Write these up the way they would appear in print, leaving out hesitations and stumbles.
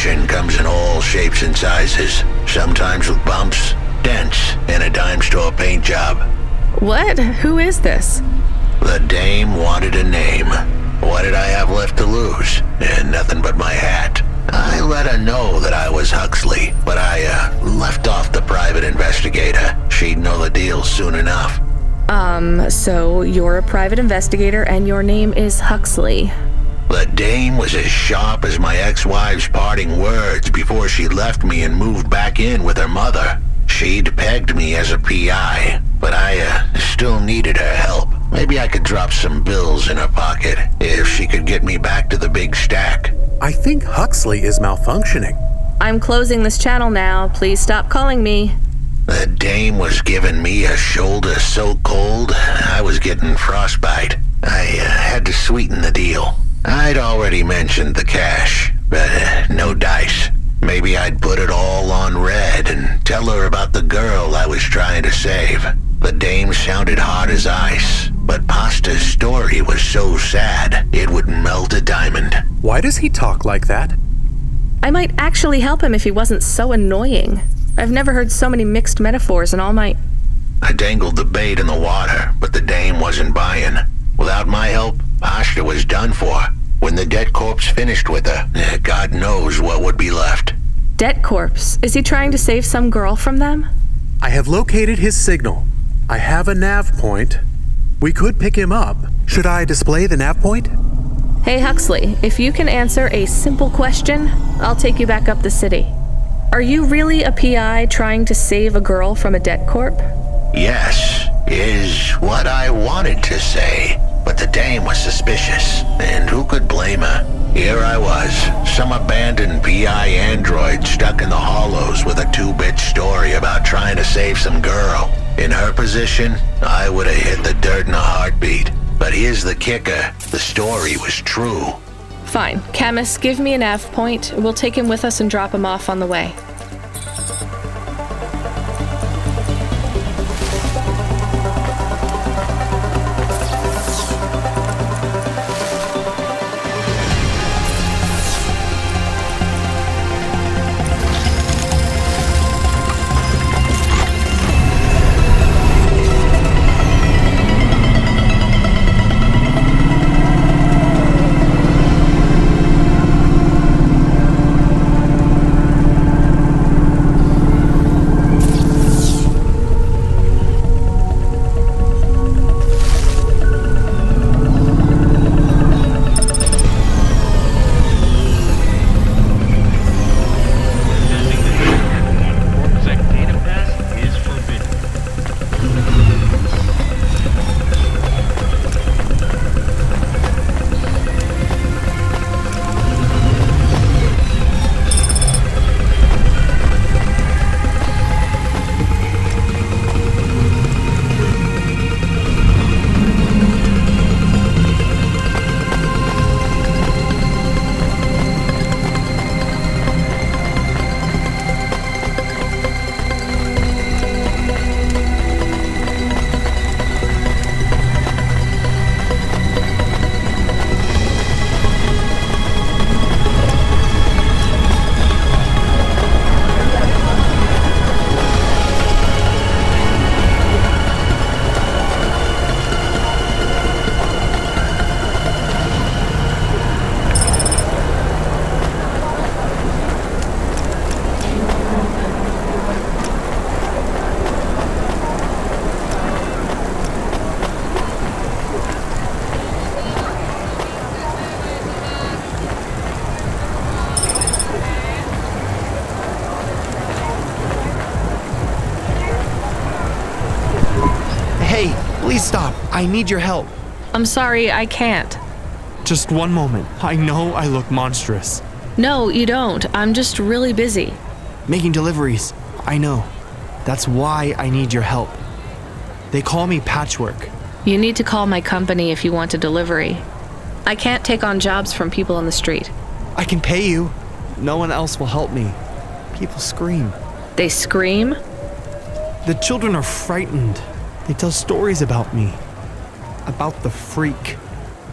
fortune comes in all shapes and sizes, sometimes with bumps, dents, and a dime store paint job. What? Who is this? The dame wanted a name. What did I have left to lose? Nothing but my hat. I let her know that I was Huxley, but I left off the private investigator. She'd know the deal soon enough. So you're a private investigator and your name is Huxley. The dame was as sharp as my ex-wife's parting words before she left me and moved back in with her mother. She'd pegged me as a PI, but I still needed her help. Maybe I could drop some bills in her pocket if she could get me back to the big stack. I think Huxley is malfunctioning. I'm closing this channel now. Please stop calling me. The dame was giving me a shoulder so cold, I was getting frostbite. I had to sweeten the deal. I'd already mentioned the cash, but no dice. Maybe I'd put it all on red and tell her about the girl I was trying to save. The dame sounded hard as ice, but Pasta's story was so sad, it would melt a diamond. Why does he talk like that? I might actually help him if he wasn't so annoying. I've never heard so many mixed metaphors in all my... I dangled the bait in the water, but the dame wasn't buying. Without my help, Pasta was done for. When the debt corpse finished with her, God knows what would be left. Debt corpse? Is he trying to save some girl from them? I have located his signal. I have a nav point. We could pick him up. Should I display the nav point? Hey Huxley, if you can answer a simple question, I'll take you back up the city. Are you really a PI trying to save a girl from a debt corp? Yes, is what I wanted to say. But the dame was suspicious, and who could blame her? Here I was, some abandoned PI android stuck in the hollows with a 2-bit story about trying to save some girl. In her position, I would have hit the dirt in a heartbeat. But here's the kicker, the story was true. Fine. Camus, give me a nav point. We'll take him with us and drop him off on the way. Please stop. I need your help. I'm sorry, I can't. Just one moment. I know I look monstrous. No, you don't. I'm just really busy. Making deliveries. I know. That's why I need your help. They call me Patchwork. You need to call my company if you want a delivery. I can't take on jobs from people on the street. I can pay you. No one else will help me. People scream. They scream? The children are frightened. They tell stories about me. About the freak.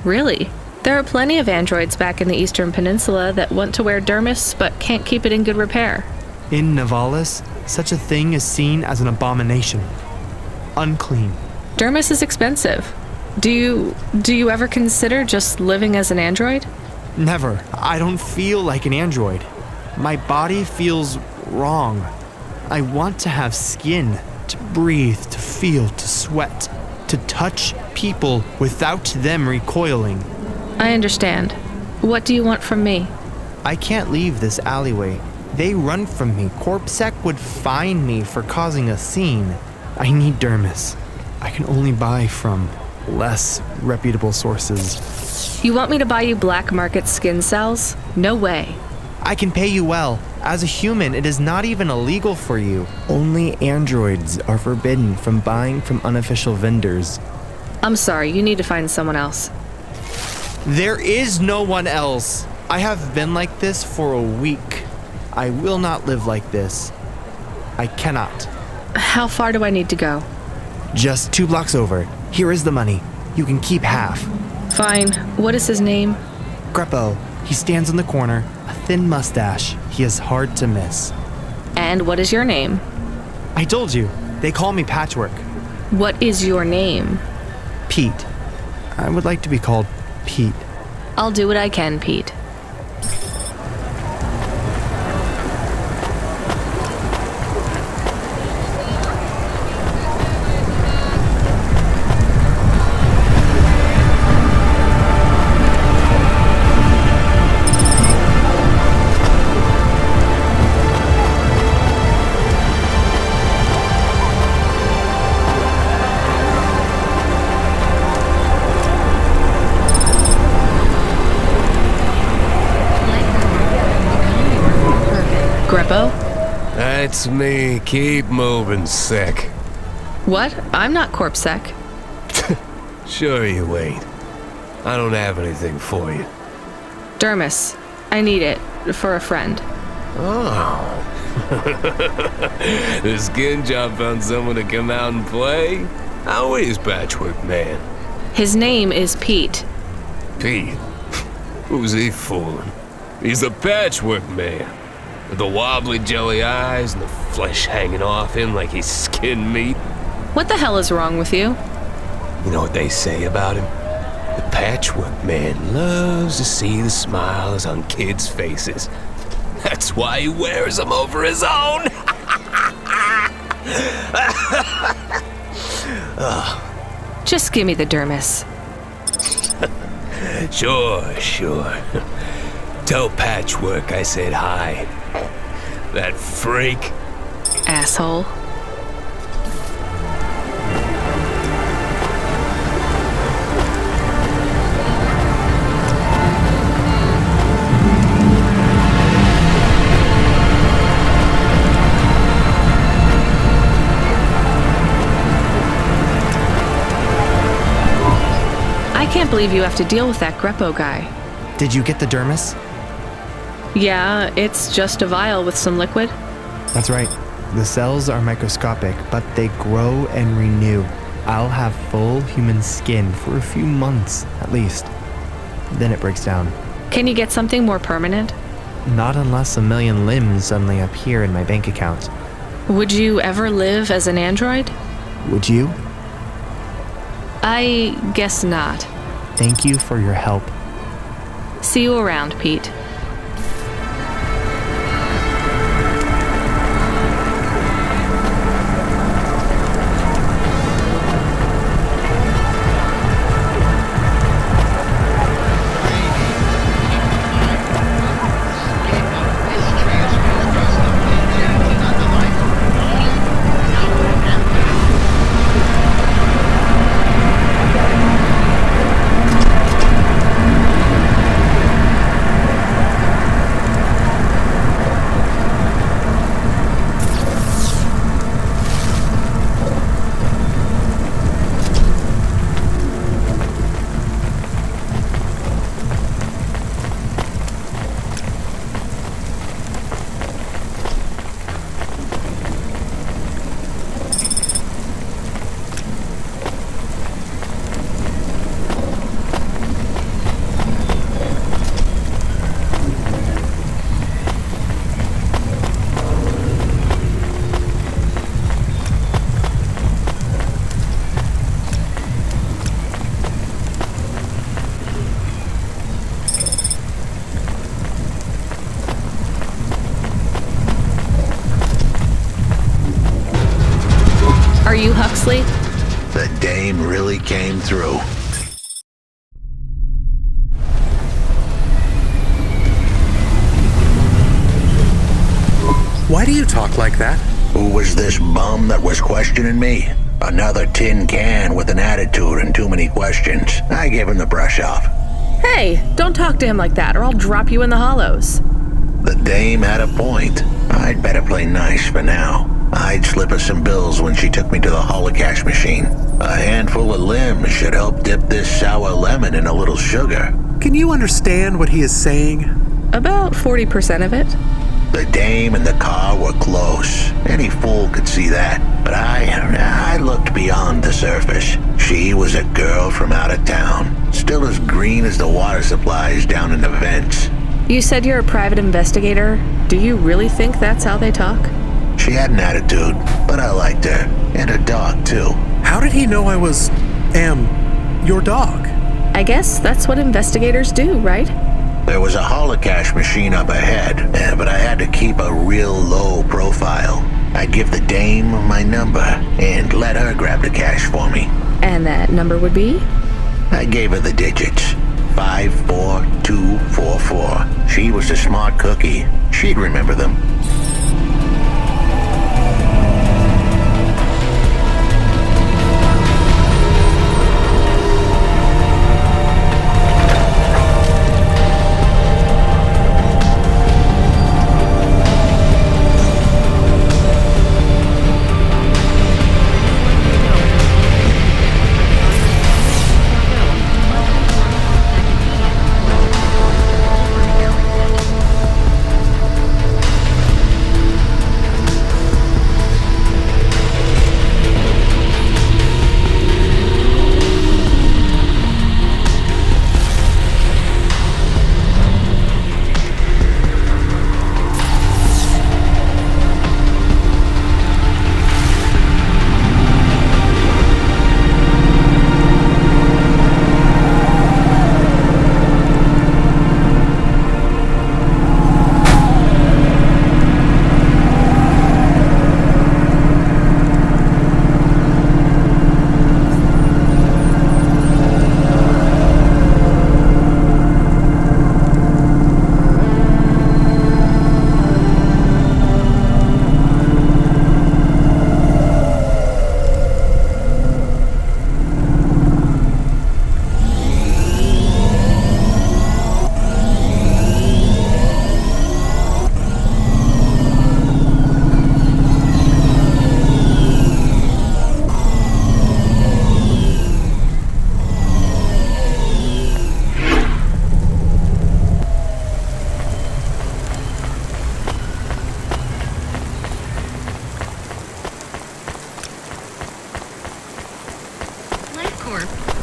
Really? There are plenty of androids back in the Eastern Peninsula that want to wear dermis but can't keep it in good repair. In Navalis, such a thing is seen as an abomination. Unclean. Dermis is expensive. Do you ever consider just living as an android? Never. I don't feel like an android. My body feels wrong. I want to have skin, to breathe, to feel, to sweat, to touch people without them recoiling. I understand. What do you want from me? I can't leave this alleyway. They run from me. Corpsec would fine me for causing a scene. I need dermis. I can only buy from less reputable sources. You want me to buy you black market skin cells? No way. I can pay you well. As a human, it is not even illegal for you. Only androids are forbidden from buying from unofficial vendors. I'm sorry, you need to find someone else. There is no one else. I have been like this for a week. I will not live like this. I cannot. How far do I need to go? Just 2 blocks over. Here is the money. You can keep half. Fine. What is his name? Greppo. He stands in the corner, a thin mustache. He is hard to miss. And what is your name? I told you. They call me Patchwork. What is your name? Pete. I would like to be called Pete. I'll do what I can, Pete. Greppo? That's me. Keep moving, Sec. What? I'm not Corpsec. Sure you ain't. I don't have anything for you. Dermis. I need it. For a friend. Oh. The skin job found someone to come out and play? How is Patchwork Man? His name is Pete. Pete? Who's he fooling? He's the Patchwork Man. With the wobbly jelly eyes and the flesh hanging off him like he's skinned meat. What the hell is wrong with you? You know what they say about him? The Patchwork Man loves to see the smiles on kids' faces. That's why he wears them over his own. Just give me the dermis. Sure. Tell Patchwork I said hi. That freak. Asshole. I can't believe you have to deal with that Greppo guy. Did you get the dermis? Yeah, it's just a vial with some liquid. That's right. The cells are microscopic, but they grow and renew. I'll have full human skin for a few months, at least. Then it breaks down. Can you get something more permanent? Not unless a million limbs suddenly appear in my bank account. Would you ever live as an android? Would you? I guess not. Thank you for your help. See you around, Pete. you, Huxley? The dame really came through. Why do you talk like that? Who was this bum that was questioning me? Another tin can with an attitude and too many questions. I gave him the brush off. Hey, don't talk to him like that or I'll drop you in the hollows. The dame had a point. I'd better play nice for now. I'd slip her some bills when she took me to the holocaust machine. A handful of limbs should help dip this sour lemon in a little sugar. Can you understand what he is saying? About 40% of it. The dame and the car were close. Any fool could see that. But I looked beyond the surface. She was a girl from out of town, still as green as the water supplies down in the vents. You said you're a private investigator. Do you really think that's how they talk? She had an attitude, but I liked her. And her dog, too. How did he know I was, your dog? I guess that's what investigators do, right? There was a holocaust machine up ahead, but I had to keep a real low profile. I'd give the dame my number and let her grab the cash for me. And that number would be? I gave her the digits. 54244. She was a smart cookie. She'd remember them.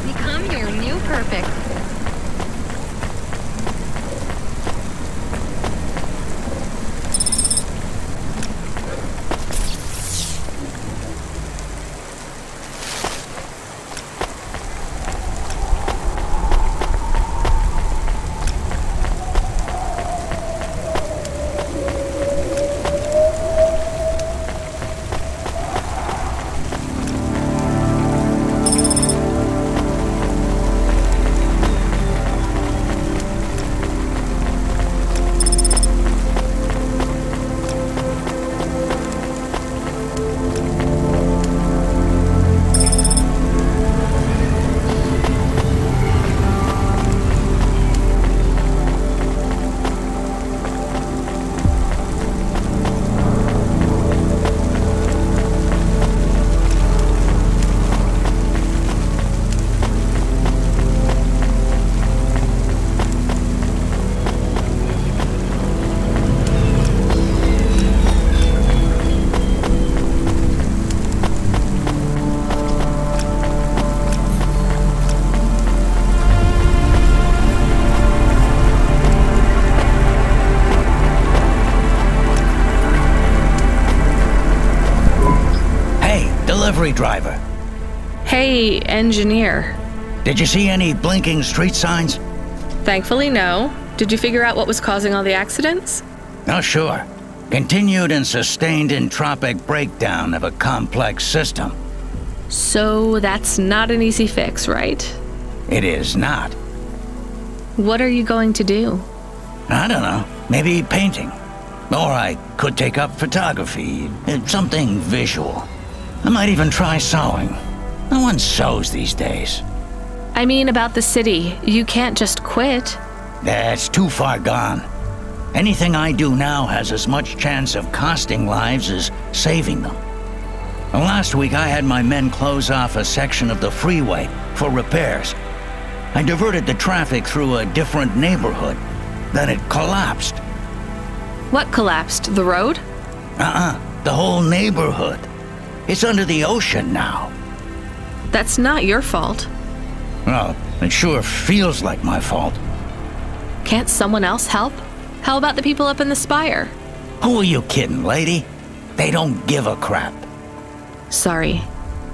Become your new perfect. Delivery driver. Hey, engineer. Did you see any blinking street signs? Thankfully, no. Did you figure out what was causing all the accidents? Oh, sure. Continued and sustained entropic breakdown of a complex system. So that's not an easy fix, right? It is not. What are you going to do? I don't know. Maybe painting. Or I could take up photography. Something visual. I might even try sewing. No one sews these days. I mean about the city. You can't just quit. That's too far gone. Anything I do now has as much chance of costing lives as saving them. Last week I had my men close off a section of the freeway for repairs. I diverted the traffic through a different neighborhood. Then it collapsed. What collapsed? The road? The whole neighborhood. It's under the ocean now. That's not your fault. Well, it sure feels like my fault. Can't someone else help? How about the people up in the spire? Who are you kidding, lady? They don't give a crap. Sorry.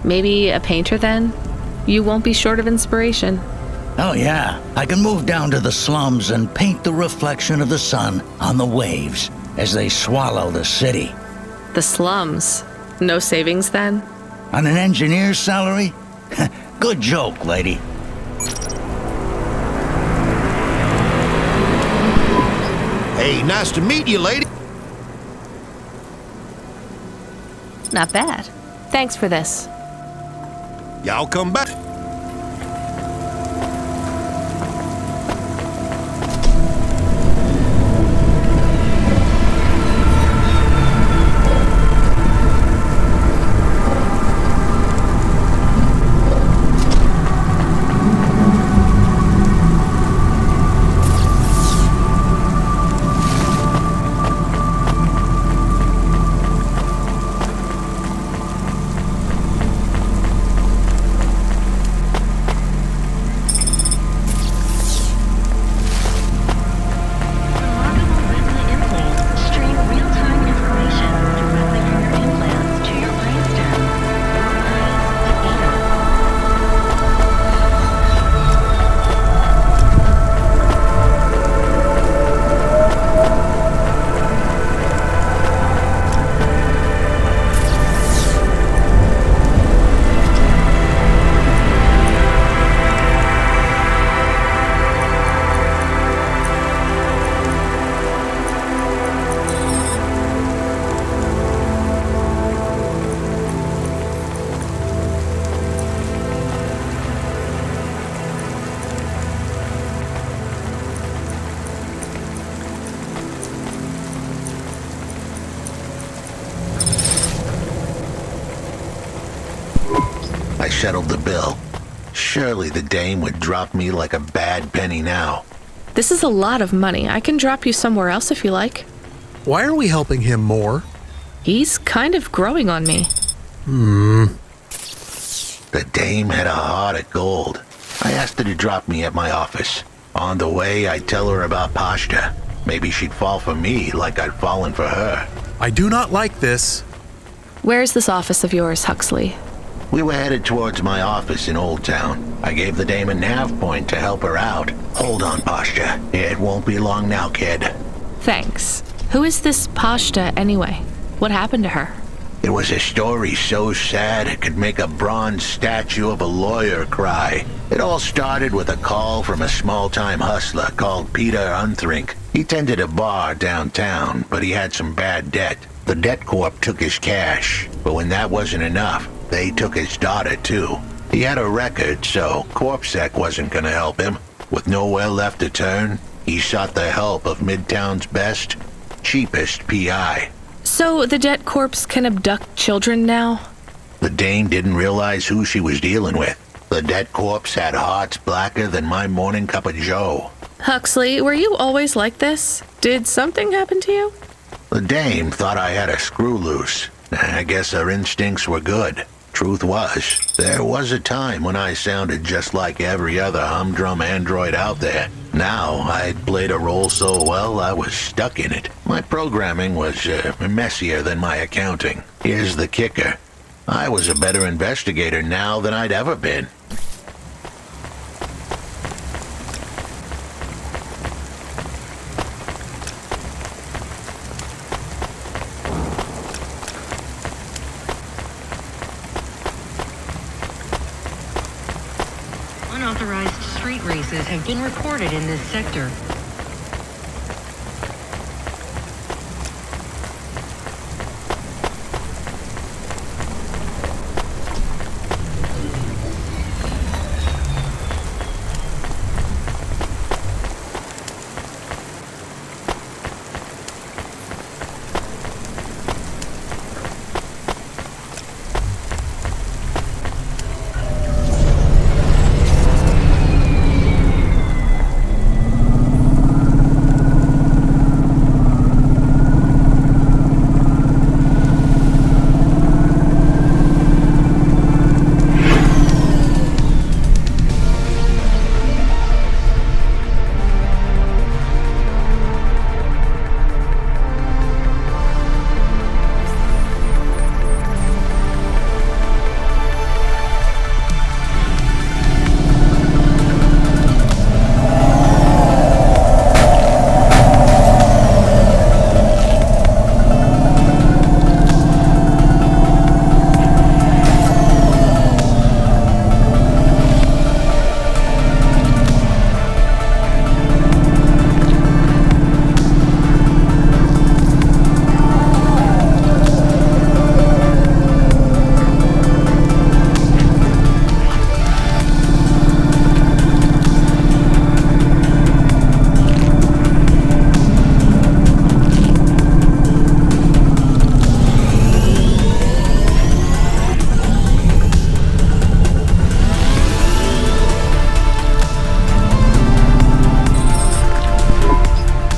Maybe a painter then? You won't be short of inspiration. Oh yeah, I can move down to the slums and paint the reflection of the sun on the waves as they swallow the city. The slums. No savings then? On an engineer's salary? Good joke, lady. Hey, nice to meet you, lady. Not bad. Thanks for this. Y'all come back. I settled the bill. Surely the dame would drop me like a bad penny now. This is a lot of money. I can drop you somewhere else if you like. Why are we helping him more? He's kind of growing on me. The dame had a heart of gold. I asked her to drop me at my office. On the way, I'd tell her about Pashta. Maybe she'd fall for me like I'd fallen for her. I do not like this. Where's this office of yours, Huxley? We were headed towards my office in Old Town. I gave the dame a nav point to help her out. Hold on, Pashta. It won't be long now, kid. Thanks. Who is this Pashta anyway? What happened to her? It was a story so sad it could make a bronze statue of a lawyer cry. It all started with a call from a small-time hustler called Peter Unthrink. He tended a bar downtown, but he had some bad debt. The debt corp took his cash, but when that wasn't enough, they took his daughter too. He had a record, so CorpSec wasn't gonna help him. With nowhere left to turn, he sought the help of Midtown's best, cheapest PI. So the debt corpse can abduct children now? The dame didn't realize who she was dealing with. The debt corpse had hearts blacker than my morning cup of joe. Huxley, were you always like this? Did something happen to you? The dame thought I had a screw loose. I guess her instincts were good. Truth was, there was a time when I sounded just like every other humdrum android out there. Now, I'd played a role so well, I was stuck in it. My programming was messier than my accounting. Here's the kicker. I was a better investigator now than I'd ever been. unauthorized street races have been reported in this sector.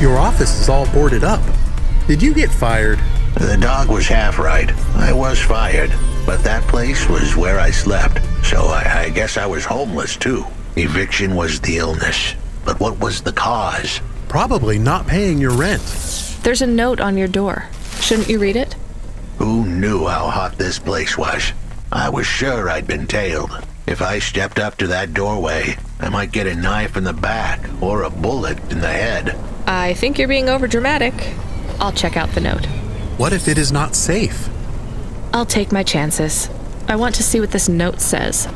Your office is all boarded up. Did you get fired? The dog was half right. I was fired, but that place was where I slept, so I guess I was homeless too. Eviction was the illness, but what was the cause? Probably not paying your rent. There's a note on your door. Shouldn't you read it? Who knew how hot this place was? I was sure I'd been tailed. If I stepped up to that doorway, I might get a knife in the back or a bullet in the head. I think you're being overdramatic. I'll check out the note. What if it is not safe? I'll take my chances. I want to see what this note says.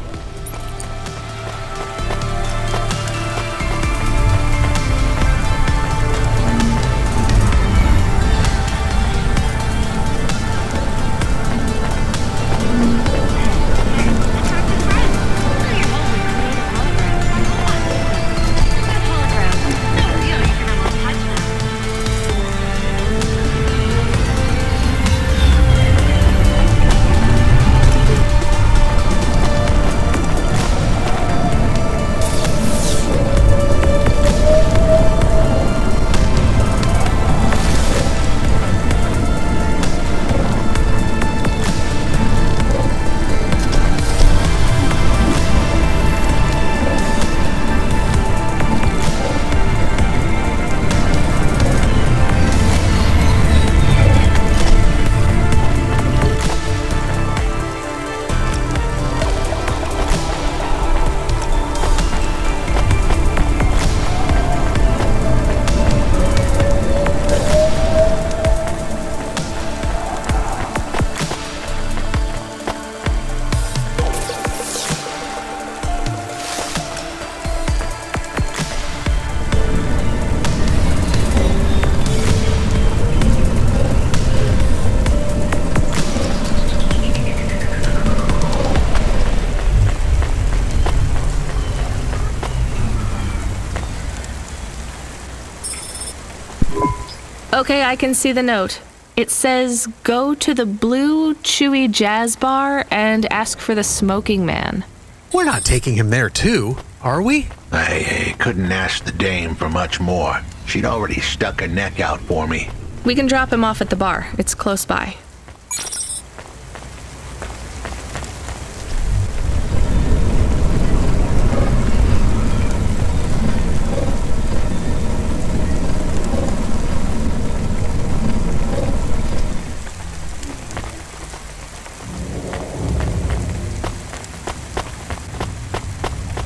Okay, I can see the note. It says, go to the Blue Chewy Jazz Bar and ask for the smoking man. We're not taking him there too, are we? I couldn't ask the dame for much more. She'd already stuck her neck out for me. We can drop him off at the bar. It's close by.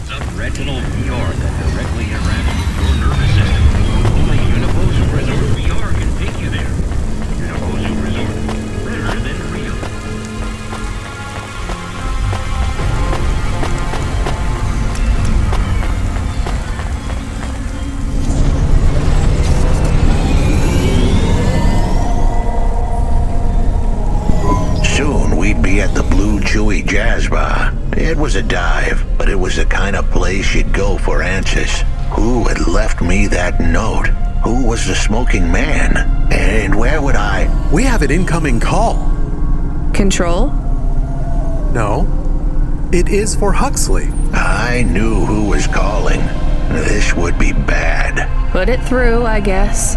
Subretinal VR that directly interacts with your nervous system. Only Unipo's Resort VR can take you there. Unipo's Resort. chewy jazz bar. It was a dive, but it was the kind of place you'd go for answers. Who had left me that note? Who was the smoking man? And where would I... We have an incoming call. Control? No. It is for Huxley. I knew who was calling. This would be bad. Put it through, I guess.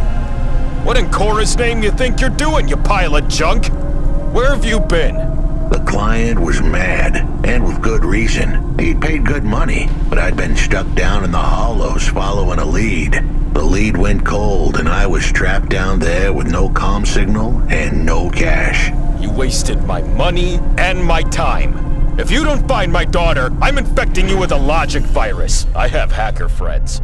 What in Cora's name you think you're doing, you pile of junk? Where have you been? The client was mad, and with good reason. He'd paid good money, but I'd been stuck down in the hollows following a lead. The lead went cold, and I was trapped down there with no comm signal and no cash. You wasted my money and my time. If you don't find my daughter, I'm infecting you with a logic virus. I have hacker friends.